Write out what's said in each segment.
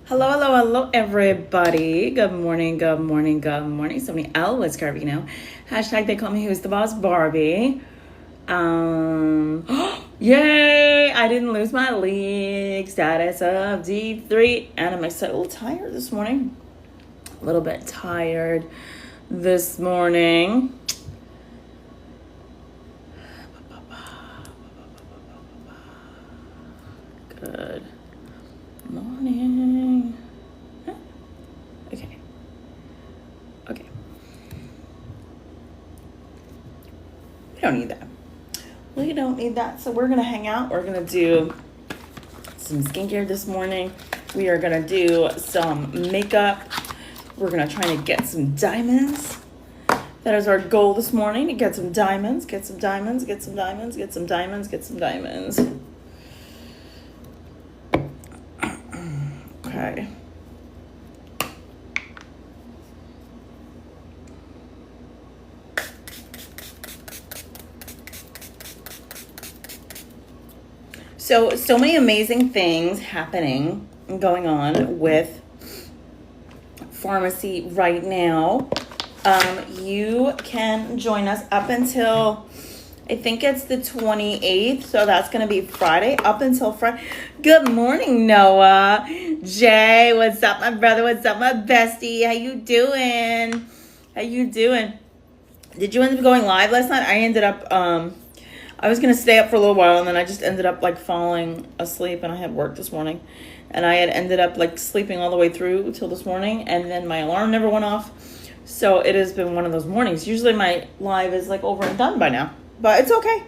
Hello, hello, hello, everybody. Good morning, good morning, good morning. Somebody else, Carvino. Hashtag they call me Who's the Boss Barbie. Yay! I didn't lose my league status of D3. And I'm a little tired this morning. A little bit tired this morning. Good morning. Okay. We don't need that. We don't need that. So we're going to hang out. We're going to do some skincare this morning. We are going to do some makeup. We're going to try to get some diamonds. That is our goal this morning, to get some diamonds, get some diamonds, get some diamonds, get some diamonds, get some diamonds. Okay. So many amazing things happening and going on with pharmacy right now. You can join us up until, I think it's the 28th, so that's going to be Friday, up until Friday. Good morning, Noah. Jay, what's up, my brother? What's up, my bestie? How you doing? How you doing? Did you end up going live last night? I ended up, I was going to stay up for a little while, and then I just ended up, falling asleep, and I had work this morning. And I had ended up, sleeping all the way through till this morning, and then my alarm never went off. So it has been one of those mornings. Usually my live is, over and done by now. But it's okay.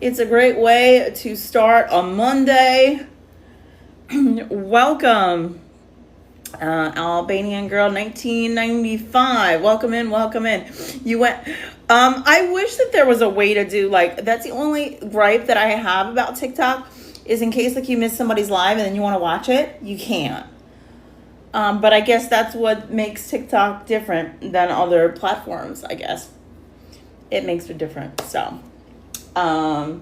It's a great way to start on Monday. Welcome, Albanian Girl 1995. Welcome in, welcome in. You went... I wish that there was a way to do, that's the only gripe that I have about TikTok, is in case, you miss somebody's live and then you want to watch it, you can't. But I guess that's what makes TikTok different than other platforms, I guess. It makes it different. So, all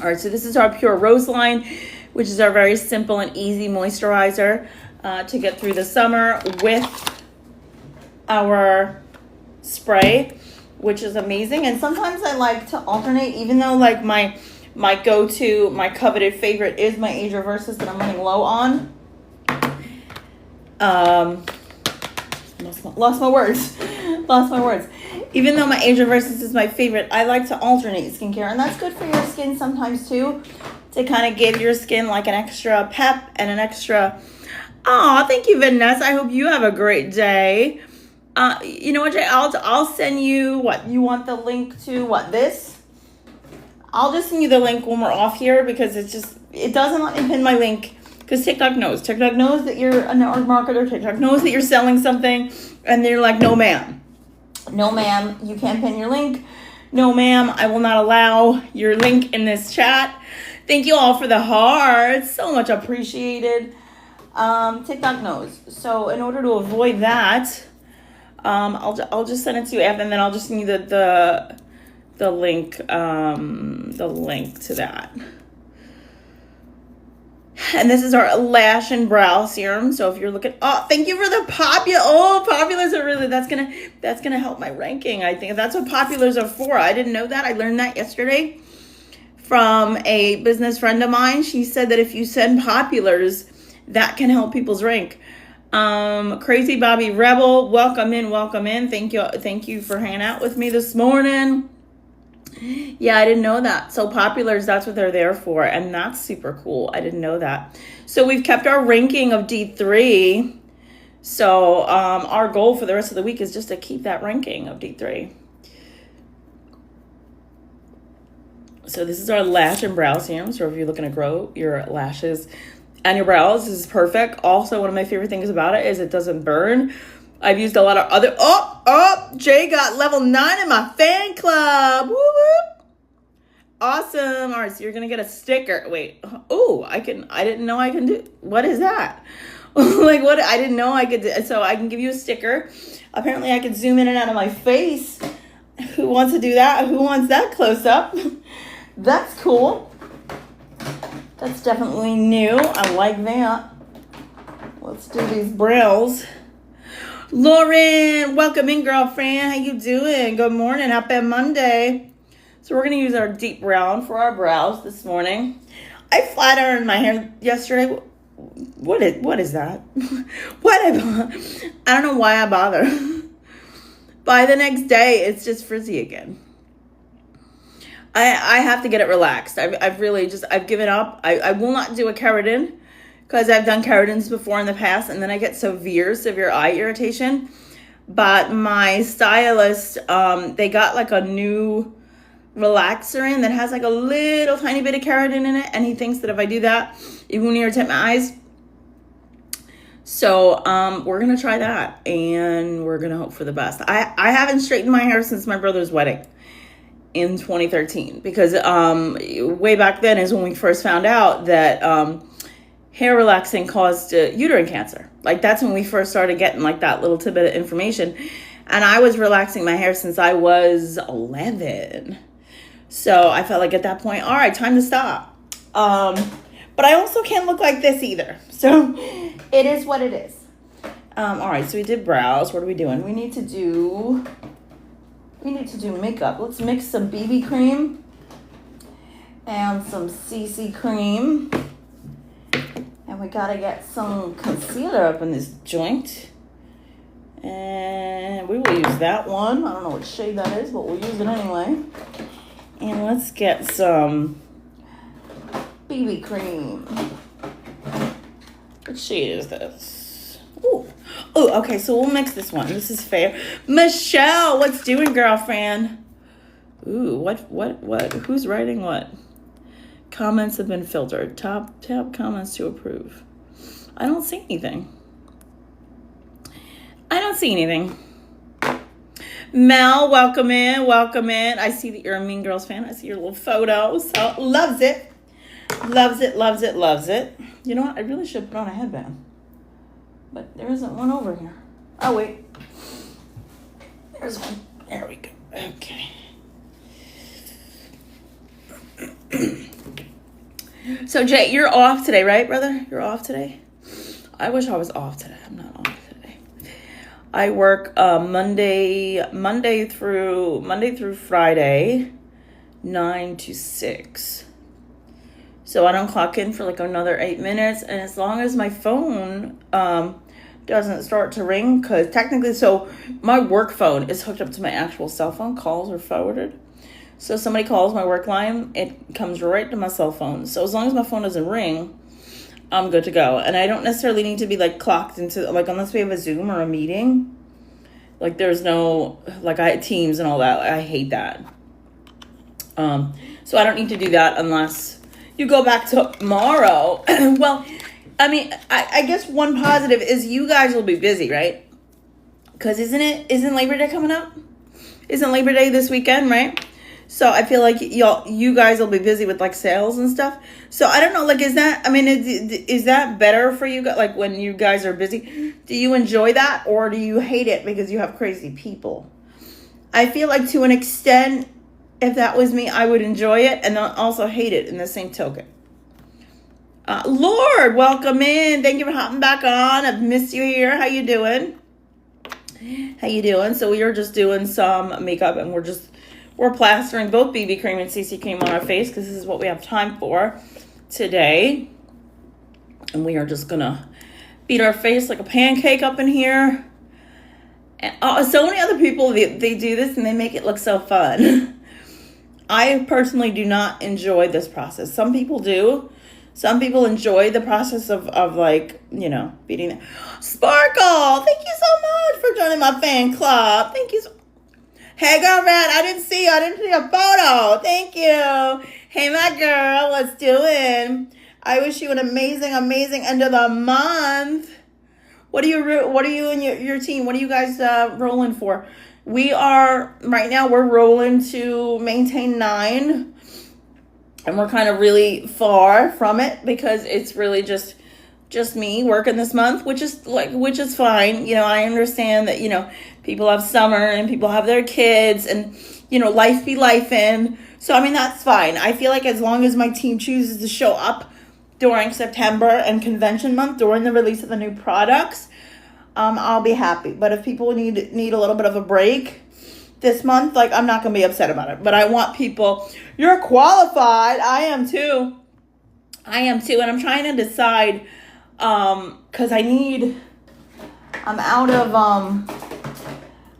right, so this is our Pure Rose line, which is our very simple and easy moisturizer to get through the summer with our spray, which is amazing. And sometimes I like to alternate, even though my go-to, my coveted favorite is my Age Reverses that I'm running low on. Lost my words. Even though my Age Reverses is my favorite, I like to alternate skincare, and that's good for your skin sometimes too, to kind of give your skin an extra pep and an extra. Oh, thank you, Vanessa. I hope you have a great day. You know what, Jay? I'll send you what you want the link to. This? I'll just send you the link when we're off here, because it doesn't let me pin my link. Because TikTok knows that you're a network marketer. TikTok knows that you're selling something. And they're like, no, ma'am. No, ma'am, you can't pin your link. No, ma'am, I will not allow your link in this chat. Thank you all for the hearts. So much appreciated. TikTok knows. So in order to avoid that, I'll just send it to you, and then I'll just need the link to that. And this is our lash and brow serum. So if you're looking, thank you for the populars are really, that's gonna help my ranking. I think that's what populars are for. I didn't know that. I learned that yesterday from a business friend of mine. She said that if you send populars, that can help people's rank. Crazy Bobby Rebel, welcome in. Thank you for hanging out with me this morning. Yeah, I didn't know that. So populars, that's what they're there for, and that's super cool. I didn't know that. So we've kept our ranking of D3. So our goal for the rest of the week is just to keep that ranking of D3. So this is our lash and brow serum. So if you're looking to grow your lashes and your brows, this is perfect. Also, one of my favorite things about it is it doesn't burn. I've used a lot of other... Jay got level 9 in my fan club. Woo-woo. Awesome. All right, so you're going to get a sticker. Wait. I didn't know I can do... What is that? What? I didn't know I could do... So I can give you a sticker. Apparently, I can zoom in and out of my face. Who wants to do that? Who wants that close up? That's cool. That's definitely new. I like that. Let's do these brows. Lauren, welcome in, girlfriend. How you doing? Good morning. Happy Monday. So we're going to use our deep brown for our brows this morning. I flat ironed my hair yesterday. What is that? I don't know why I bother. By the next day, it's just frizzy again. I have to get it relaxed. I've given up. I will not do a keratin because I've done keratins before in the past, and then I get severe eye irritation. But my stylist, they got like a new relaxer in that has like a little tiny bit of keratin in it, and he thinks that if I do that, it won't irritate my eyes. So we're gonna try that, and we're gonna hope for the best. I haven't straightened my hair since my brother's wedding in 2013, because way back then is when we first found out that hair relaxing caused uterine cancer. Like, that's when we first started getting like that little tidbit of information, and I was relaxing my hair since I was 11. So I felt like at that point, all right, time to stop. But I also can't look like this either. So it is what it is. All right, so we did brows. What are we doing? We need to do makeup. Let's mix some BB cream and some CC cream. And we gotta get some concealer up in this joint. And we will use that one. I don't know what shade that is, but we'll use it anyway. And let's get some BB cream. What shade is this? Ooh. Oh, okay, so we'll mix this one. This is fair. Michelle, what's doing, girlfriend? Ooh, what? Who's writing what? Comments have been filtered. Tap comments to approve. I don't see anything. Mel, welcome in. I see that you're a Mean Girls fan. I see your little photo. So loves it. Loves it. You know what? I really should put on a headband. But there isn't one over here. Oh, wait. There's one. There we go. Okay. So, Jay, you're off today, right, brother? You're off today? I wish I was off today. I'm not off today. I work Monday through Friday, 9 to 6. So I don't clock in for like another 8 minutes. And as long as my phone doesn't start to ring, because technically, so my work phone is hooked up to my actual cell phone. Calls are forwarded. So somebody calls my work line, it comes right to my cell phone. So as long as my phone doesn't ring, I'm good to go. And I don't necessarily need to be like clocked into, like, unless we have a Zoom or a meeting. Like, there's no, like, I Teams and all that. I hate that. So I don't need to do that unless you go back tomorrow. Well, I mean, I guess one positive is you guys will be busy, right? Because isn't Labor Day coming up? Isn't Labor Day this weekend, right? So I feel like you guys will be busy with like sales and stuff. So I don't know, like, is that better for you guys? Like, when you guys are busy, do you enjoy that, or do you hate it because you have crazy people? I feel like to an extent, if that was me, I would enjoy it and also hate it in the same token. Lord, welcome in. Thank you for hopping back on. I've missed you here. How you doing? So we are just doing some makeup, and we're plastering both BB cream and CC cream on our face because this is what we have time for today. And we are just gonna beat our face like a pancake up in here. And so many other people, they do this and they make it look so fun. I personally do not enjoy this process. Some people do. Some people enjoy the process of like, you know, beating it. Sparkle, thank you so much for joining my fan club. Thank you so. Hey, girl, Red, I didn't see a photo. Thank you. Hey, my girl, what's doing? I wish you an amazing end of the month. What are you and your team? What are you guys rolling for? We are, right now, we're rolling to maintain 9. And we're kind of really far from it because it's really just me working this month, which is fine. You know, I understand that, you know, people have summer and people have their kids and, you know, life be lifing. So, I mean, that's fine. I feel like as long as my team chooses to show up during September and convention month, during the release of the new products, I'll be happy. But if people need a little bit of a break this month, like, I'm not gonna be upset about it. But I want people. You're qualified. I am too. And I'm trying to decide, because I'm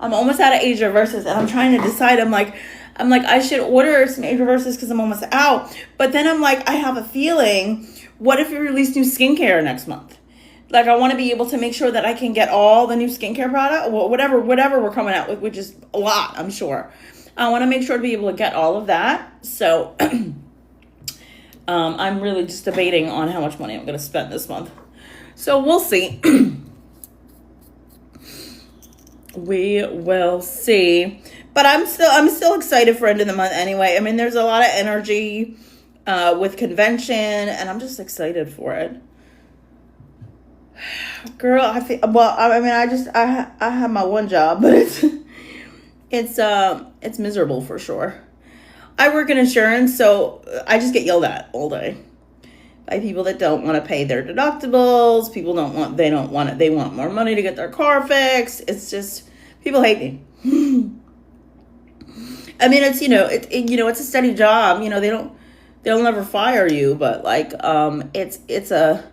almost out of age reverses, and I'm trying to decide. I'm like, I should order some age reverses because I'm almost out. But then I'm like, I have a feeling, what if we release new skincare next month? Like, I want to be able to make sure that I can get all the new skincare product, whatever we're coming out with, which is a lot, I'm sure. I want to make sure to be able to get all of that. So I'm really just debating on how much money I'm going to spend this month. So we'll see. We will see. But I'm still excited for end of the month anyway. I mean, there's a lot of energy with convention, and I'm just excited for it. Girl, I have my one job, but it's miserable for sure. I work in insurance, so I just get yelled at all day by people that don't want to pay their deductibles. People they want more money to get their car fixed. It's just, people hate me. I mean, it's, it's a steady job. They'll never fire you, but like, it's a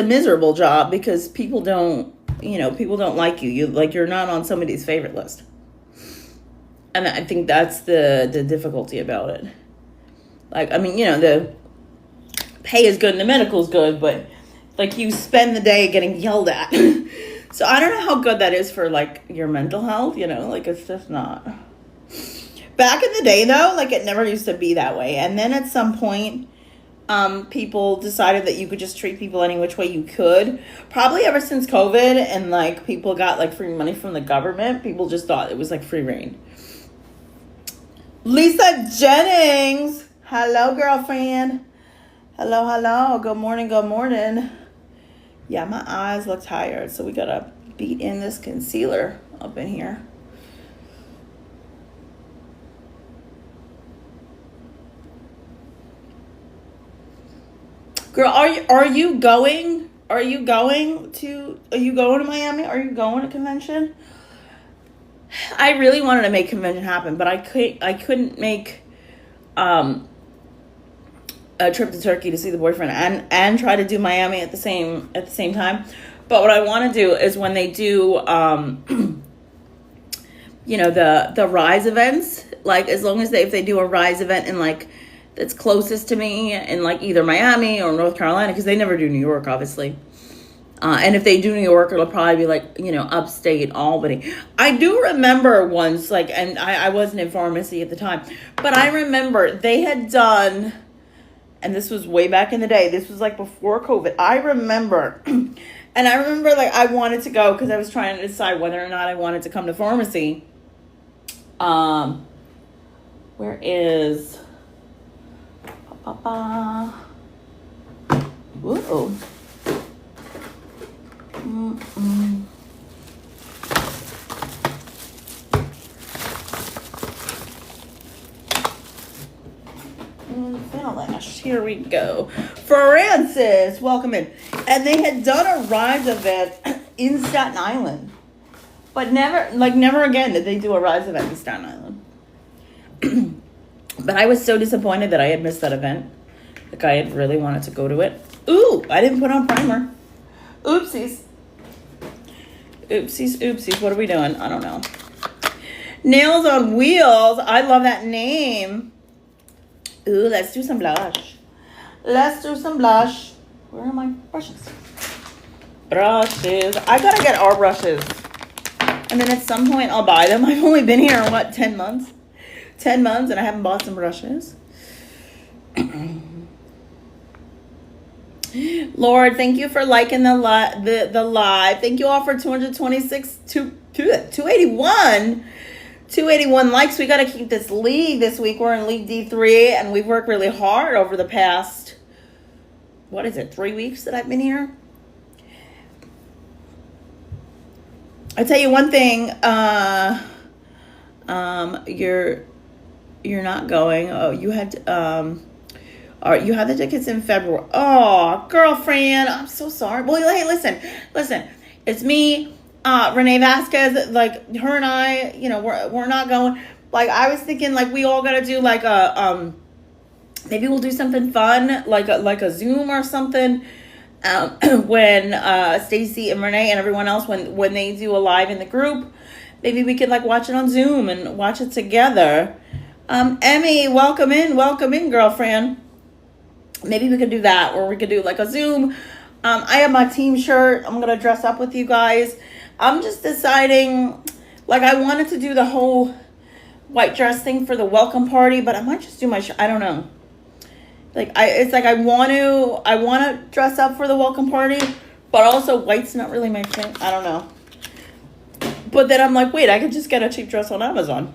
miserable job because people don't like you. You're not on somebody's favorite list. And I think that's the difficulty about it. Like, I mean, the pay is good and the medical is good, but like, you spend the day getting yelled at. So I don't know how good that is for like your mental health, like, it's just not. Back in the day though, like, it never used to be that way. And then at some point, people decided that you could just treat people any which way you could. Probably ever since COVID and like people got like free money from the government, people just thought it was like free reign. Lisa Jennings. Hello, girlfriend. Hello. Good morning. Yeah, my eyes look tired, so we gotta beat in this concealer up in here. Girl, are you going to Miami? Are you going to convention? I really wanted to make convention happen, but I couldn't make a trip to Turkey to see the boyfriend and try to do Miami at the same time. But what I want to do is when they do the Rise events, like, as long as if they do a Rise event in like that's closest to me in like either Miami or North Carolina, because they never do New York, obviously. And if they do New York, it'll probably be like, upstate Albany. I do remember once, like, and I wasn't in pharmacy at the time, but I remember they had done, and this was way back in the day. This was like before COVID. I remember, and I remember like I wanted to go because I was trying to decide whether or not I wanted to come to pharmacy. Where is... Whoa. Finish. Here we go. Francis, welcome in. And they had done a Rise event in Staten Island. But never again did they do a Rise event in Staten Island. But I was so disappointed that I had missed that event. Like, I had really wanted to go to it. Ooh, I didn't put on primer. Oopsies. What are we doing? I don't know. Nails on Wheels. I love that name. Ooh, let's do some blush. Where are my brushes? I gotta get our brushes. And then at some point I'll buy them. I've only been here, 10 months? 10 months and I haven't bought some brushes. Lord, thank you for liking the live. Thank you all for 281 likes. We got to keep this league this week. We're in League D3 and we've worked really hard over the past, 3 weeks that I've been here? I tell you one thing, you're not going. Oh, you had All right, you have the tickets in February. Oh, girlfriend, I'm so sorry. Well, hey, listen. It's me, Renee Vasquez. Like her and I, we're not going. Like I was thinking, like we all gotta do like a maybe we'll do something fun, like a Zoom or something. When Stacy and Renee and everyone else, when they do a live in the group, maybe we could like watch it on Zoom and watch it together. Emmy, welcome in, girlfriend. Maybe we could do that, or we could do like a Zoom. I have my team shirt. I'm gonna dress up with you guys. I'm just deciding, like I wanted to do the whole white dress thing for the welcome party, but I might just do my shirt. I don't know. I want to dress up for the welcome party, but also white's not really my thing. I don't know. But then I'm like, wait, I could just get a cheap dress on Amazon.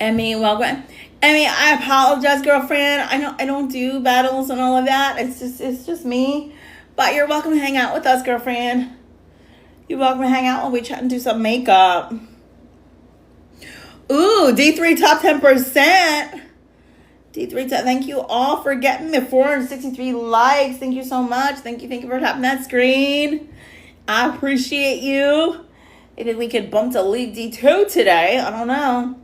Emmy, welcome. Emmy, I apologize, girlfriend. I don't do battles and all of that. It's just me. But you're welcome to hang out with us, girlfriend. You're welcome to hang out while we chat and do some makeup. Ooh, D3 top 10%. D3, thank you all for getting me 463 likes. Thank you so much. Thank you for tapping that screen. I appreciate you. Maybe we could bump to League D2 today. I don't know.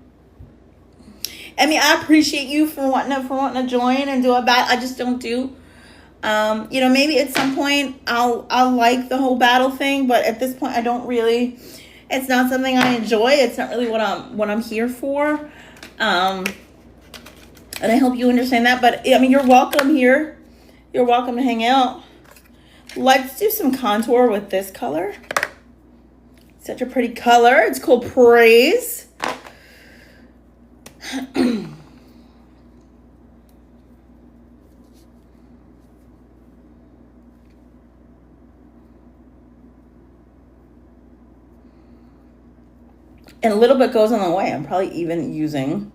I mean, I appreciate you for wanting to join and do a battle. I just don't do. Maybe at some point I'll like the whole battle thing, but at this point I don't really. It's not something I enjoy. It's not really what I'm here for. And I hope you understand that. But, I mean, you're welcome here. You're welcome to hang out. Let's do some contour with this color. Such a pretty color. It's called Praise. And a little bit goes on the way. I'm probably even using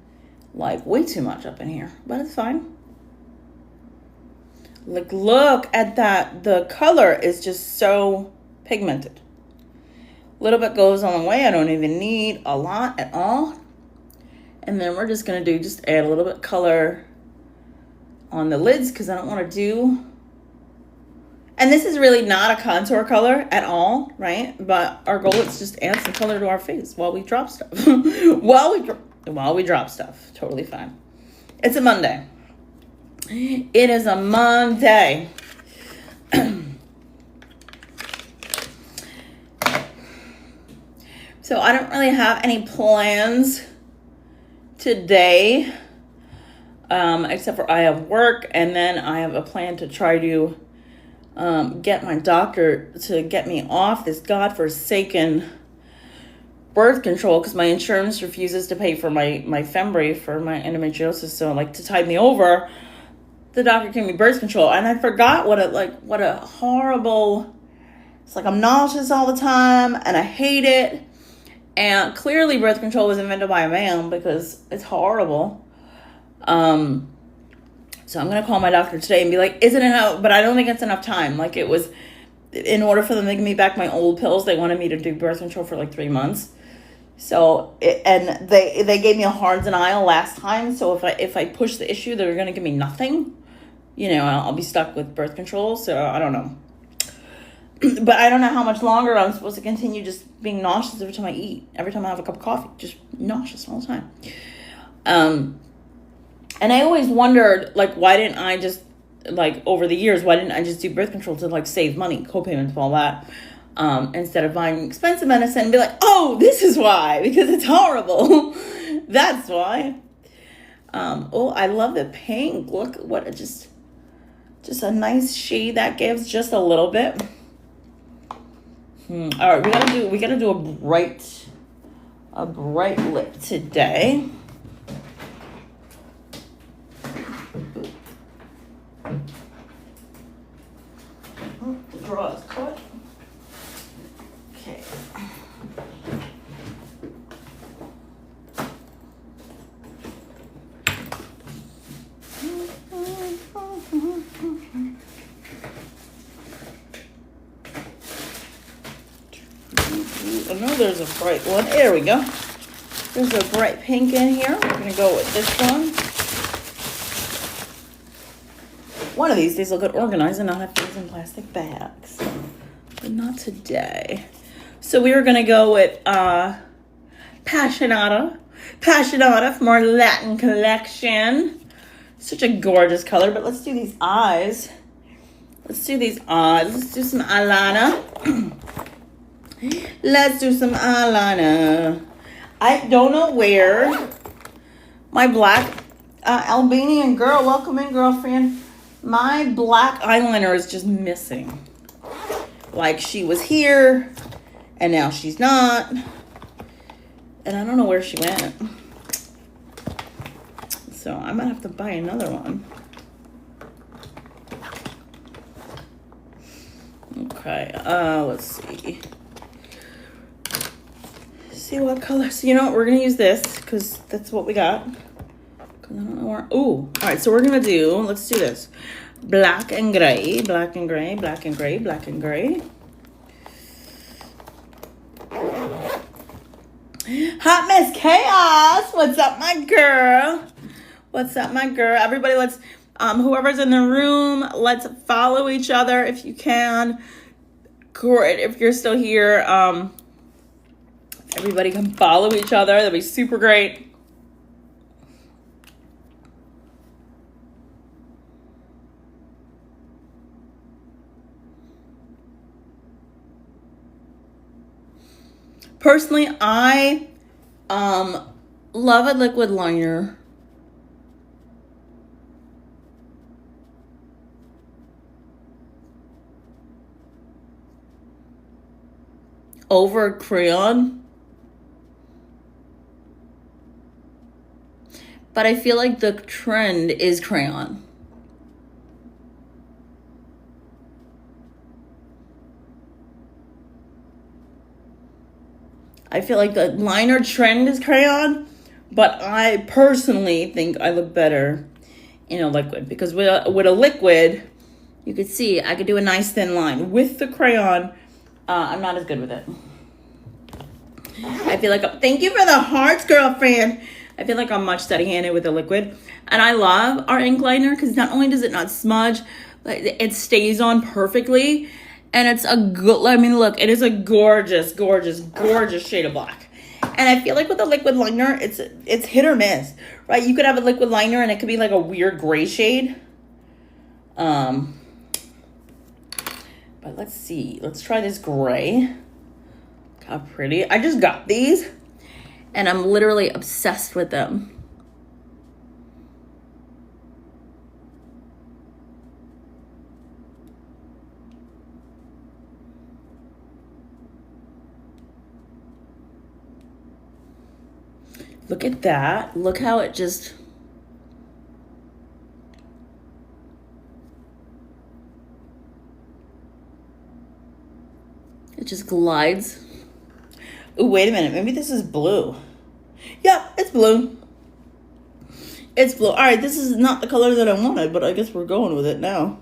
like way too much up in here, but it's fine. Like, look at that. The color is just so pigmented. A little bit goes on the way. I don't even need a lot at all. And then we're just going to just add a little bit color on the lids because I don't want to do. And this is really not a contour color at all, right? But our goal is just add some color to our face while we drop stuff. While we drop stuff. Totally fine. It's a Monday. It is a Monday. So I don't really have any plans today, except for I have work, and then I have a plan to try to get my doctor to get me off this godforsaken birth control because my insurance refuses to pay for my Fembry for my endometriosis. So like to tide me over, the doctor gave me birth control, and I forgot what a horrible. It's like I'm nauseous all the time, and I hate it. And clearly, birth control was invented by a man because it's horrible. So I'm gonna call my doctor today and be like, "Isn't it enough?" But I don't think it's enough time. Like it was, in order for them to give me back my old pills, they wanted me to do birth control for like 3 months. So, and they gave me a hard denial last time. So if I push the issue, they're going to give me nothing. I'll be stuck with birth control. So I don't know. But I don't know how much longer I'm supposed to continue just being nauseous every time I eat. Every time I have a cup of coffee, just nauseous all the time. And I always wondered, like, why didn't I just, like, over the years, why didn't I just do birth control to, like, save money, co-payments, all that? Instead of buying expensive medicine and be like, oh, this is why, because it's horrible. That's why. Oh, I love the pink. Look what it just a nice shade that gives just a little bit. All right, we gotta do a bright lip today. Oh, the draw is caught. Okay. I know there's a bright one. There we go. There's a bright pink in here. We're going to go with this one. one of these days I'll get organized and not have things in plastic bags. But not today. So we were gonna go with Passionata from our Latin collection. Such a gorgeous color, but let's do these eyes. Let's do these eyes. Let's do some eyeliner. Let's do some eyeliner. I don't know where my black Albanian girl, welcome in, girlfriend. My black eyeliner is just missing. Like she was here and now she's not. And I don't know where she went. So I might have to buy another one. Okay, let's see. See what color. So you know what? We're gonna use this because that's what we got. Cause I don't know where. Ooh. All right. So we're gonna do. Let's do this. Black and gray. Black and gray. Black and gray. Black and gray. Hot Mess Chaos. What's up, my girl? What's up, my girl? Everybody, let's. Whoever's in the room, let's follow each other if you can. Great. If you're still here, everybody can follow each other. That'd be super great. Personally, I love a liquid liner. Over crayon. But I feel like the trend is crayon. I feel like the liner trend is crayon, but I personally think I look better in a liquid because with a liquid, you could see I could do a nice thin line. With the crayon, I'm not as good with it. I feel like, thank you for the hearts, girlfriend. I feel like I'm much steady-handed with the liquid. And I love our ink liner because not only does it not smudge, but it stays on perfectly. And it's a good, I mean, look, it is a gorgeous, gorgeous, gorgeous shade of black. And I feel like with a liquid liner, it's hit or miss, right? You could have a liquid liner and it could be like a weird gray shade. But let's see. Let's try this gray. Look how pretty. I just got these and I'm literally obsessed with them. Look at that. Look how it just... It just glides. Oh, wait a minute. Maybe this is blue. Yeah, it's blue. It's blue. All right, this is not the color that I wanted, but I guess we're going with it now.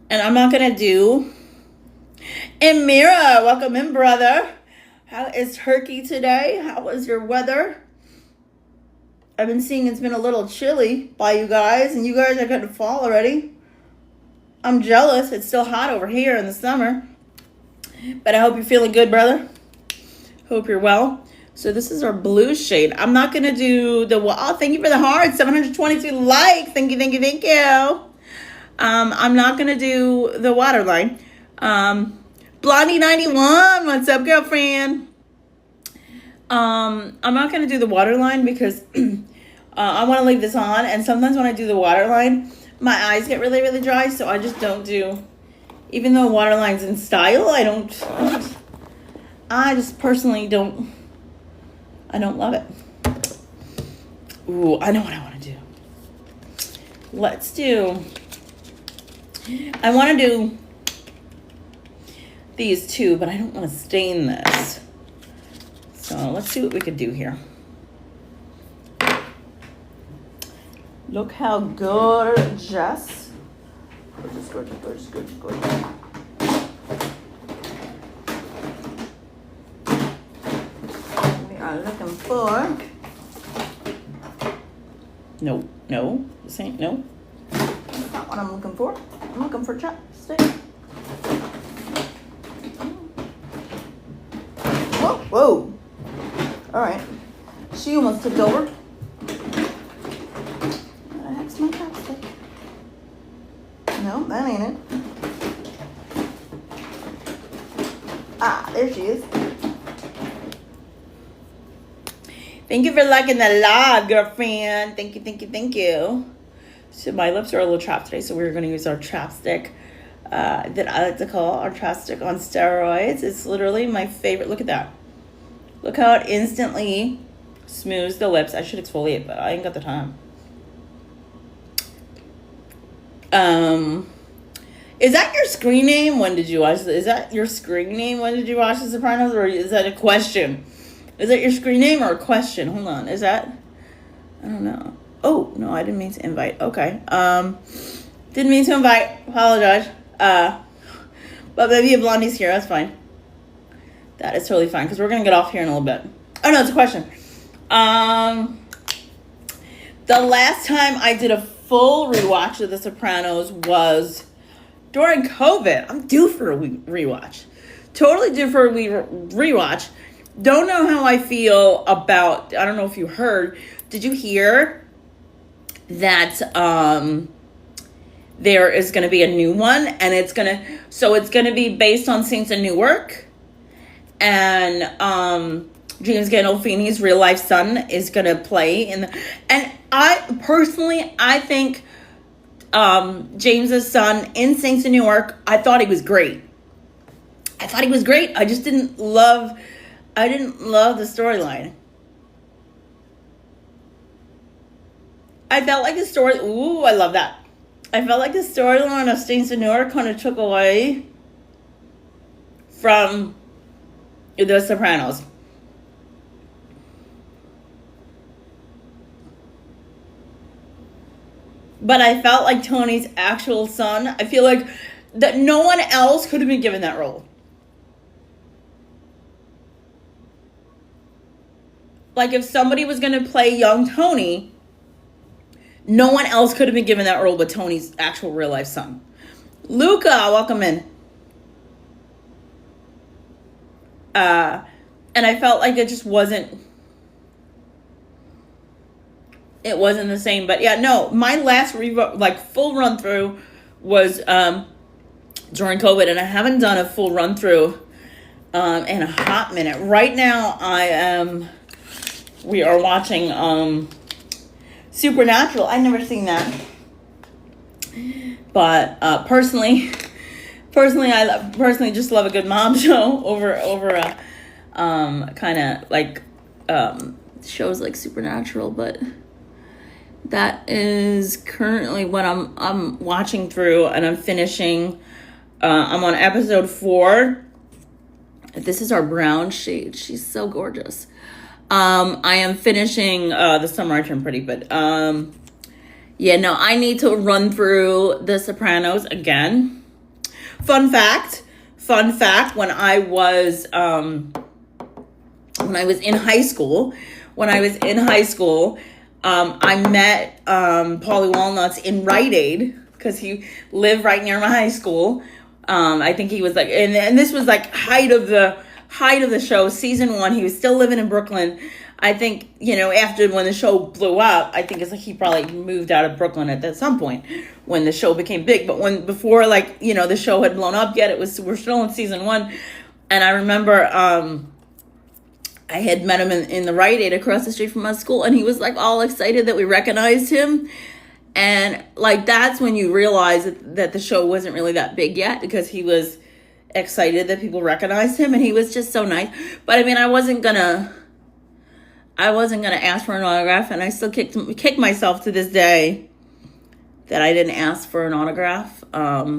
And I'm not going to do... And Mira, welcome in, brother. How is Turkey today? How was your weather? I've been seeing it's been a little chilly by you guys, and you guys are getting fall already. I'm jealous. It's still hot over here in the summer. But I hope you're feeling good, brother. Hope you're well. So this is our blue shade. I'm not going to do the... Oh, thank you for the heart. 722 likes. Thank you, thank you, thank you. I'm not going to do the waterline. Blondie91, what's up, girlfriend? I'm not going to do the waterline because I want to leave this on. And sometimes when I do the waterline, my eyes get really, really dry. So I just don't do, even though waterline's in style, I just personally don't love it. Ooh, I know what I want to do. I want to do these two, but I don't want to stain this. So let's see what we could do here. Look how gorgeous. Gorgeous, gorgeous, gorgeous, gorgeous, gorgeous. We are looking for No, no, this ain't, no. That's not what I'm looking for. I'm looking for chapstick. Whoa, whoa. All right. She almost tipped over. What the heck's my chapstick? No, that ain't it. Ah, there she is. Thank you for liking the live, girlfriend. Thank you, thank you, thank you. So my lips are a little chapped today, so we're going to use our chapstick that I like to call our chapstick on steroids. It's literally my favorite. Look at that. Look how it instantly smooths the lips. I should exfoliate, but I ain't got the time. Is that your screen name? When did you watch? Is that your screen name? When did you watch The Sopranos? Or is that a question? Is that your screen name or a question? Hold on. Is that? I don't know. Oh, no, I didn't mean to invite. Okay. Didn't mean to invite. Apologize. But maybe a Blondie's here. That's fine. That is totally fine because we're going to get off here in a little bit. Oh, no, it's a question. The last time I did a full rewatch of The Sopranos was during COVID. I'm due for a rewatch. Totally due for a rewatch. Don't know how I feel about, I don't know if you heard, did you hear that there is going to be a new one, and it's going to be based on Saints of Newark, and James Gandolfini's real life son is going to play and I think James's son in Saints of Newark, I thought he was great. I just didn't love the storyline. I felt like the story, ooh, I love that. I felt like the storyline of Saints of Newark kind of took away from The Sopranos. But I felt like Tony's actual son, I feel like that no one else could have been given that role. Like if somebody was going to play young Tony, no one else could have been given that role but Tony's actual real life son. Luca, welcome in. And I felt like it just wasn't the same. But yeah, no, my last full run through was during COVID, and I haven't done a full run through in a hot minute. Right now we are watching Supernatural. I've never seen that. But personally I just love a good mom show over kind of like shows like Supernatural, but that is currently what I'm watching through, and I'm finishing. I'm on episode 4. This is our brown shade. She's so gorgeous. I am finishing The Summer I Turned Pretty, but yeah, no, I need to run through The Sopranos again. Fun fact, when I was in high school, I met Paulie Walnuts in Rite Aid because he lived right near my high school. I think he was like, and this was like height of the show, season 1. He was still living in Brooklyn. I think, after when the show blew up, I think it's like he probably moved out of Brooklyn at some point when the show became big. But before the show had blown up yet, we're still in season 1. And I remember I had met him in the Rite Aid across the street from my school, and he was like all excited that we recognized him. And like that's when you realize that the show wasn't really that big yet, because he was excited that people recognized him, and he was just so nice. But I mean, I wasn't gonna ask for an autograph, and I still kick myself to this day that I didn't ask for an autograph. But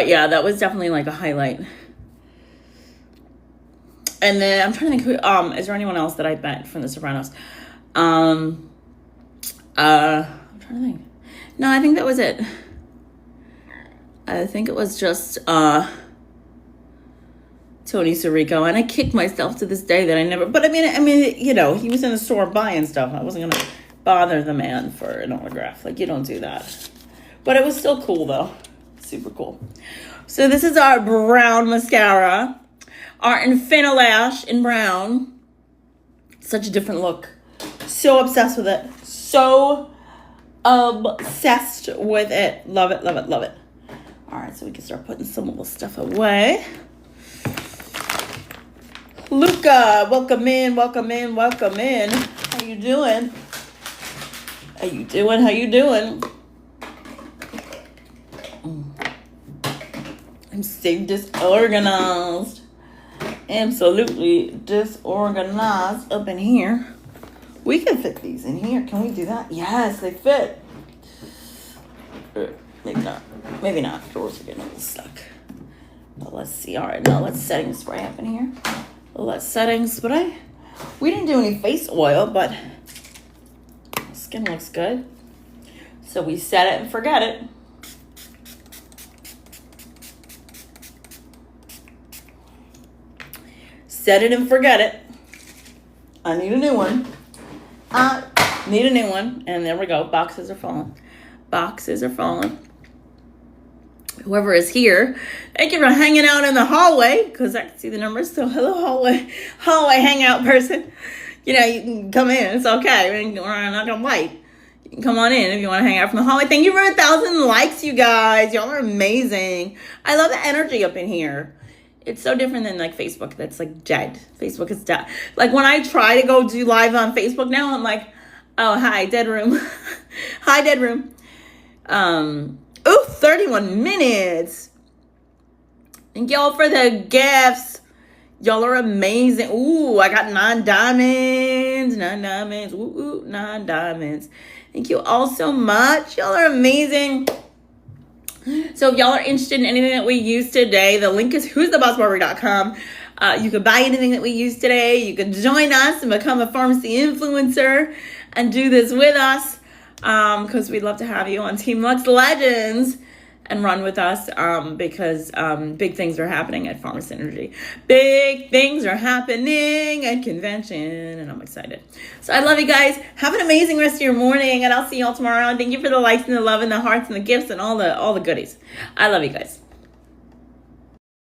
yeah, that was definitely like a highlight. And then I'm trying to think, is there anyone else that I met from The Sopranos? I'm trying to think. No, I think that was it. I think it was just Tony Sirico, and I kick myself to this day that I never. But I mean, you know, he was in the store buying stuff. I wasn't gonna bother the man for an autograph. Like, you don't do that. But it was still cool though, super cool. So this is our brown mascara, our Infinalash in brown. Such a different look. So obsessed with it. So obsessed with it. Love it, love it, love it. All right, so we can start putting some of the stuff away. Luca, welcome in, welcome in, welcome in. How you doing? How you doing? How you doing? I'm so disorganized. Absolutely disorganized up in here. We can fit these in here. Can we do that? Yes, they fit. Maybe not. Maybe not. Drawers are getting a little stuck. But let's see. All right, now let's setting spray up in here. Let's setting spray. We didn't do any face oil, but skin looks good. So we set it and forget it. Set it and forget it. I need a new one. I need a new one. And there we go. Boxes are falling. Boxes are falling. Whoever is here, thank you for hanging out in the hallway, because I can see the numbers. So hello, hallway hangout person. You know, you can come in. It's okay. We're not gonna bite. You can come on in if you want to hang out from the hallway. Thank you for 1,000 likes, you guys. Y'all are amazing. I love the energy up in here. It's so different than like Facebook. That's like dead. Facebook is dead. Like when I try to go do live on Facebook now, I'm like, oh, hi, dead room. Hi, dead room. 31 minutes. Thank y'all for the gifts. Y'all are amazing. Ooh, I got 9 diamonds. 9 diamonds. Ooh, 9 diamonds. Thank you all so much. Y'all are amazing. So if y'all are interested in anything that we use today, the link is who'sthebossbarber.com. You can buy anything that we use today. You can join us and become a pharmacy influencer and do this with us, because we'd love to have you on Team Lux Legends and run with us, because big things are happening at Pharma Synergy. Big things are happening at convention, and I'm excited. So I love you guys. Have an amazing rest of your morning, and I'll see y'all tomorrow. And thank you for the likes and the love and the hearts and the gifts and all the goodies. I love you guys.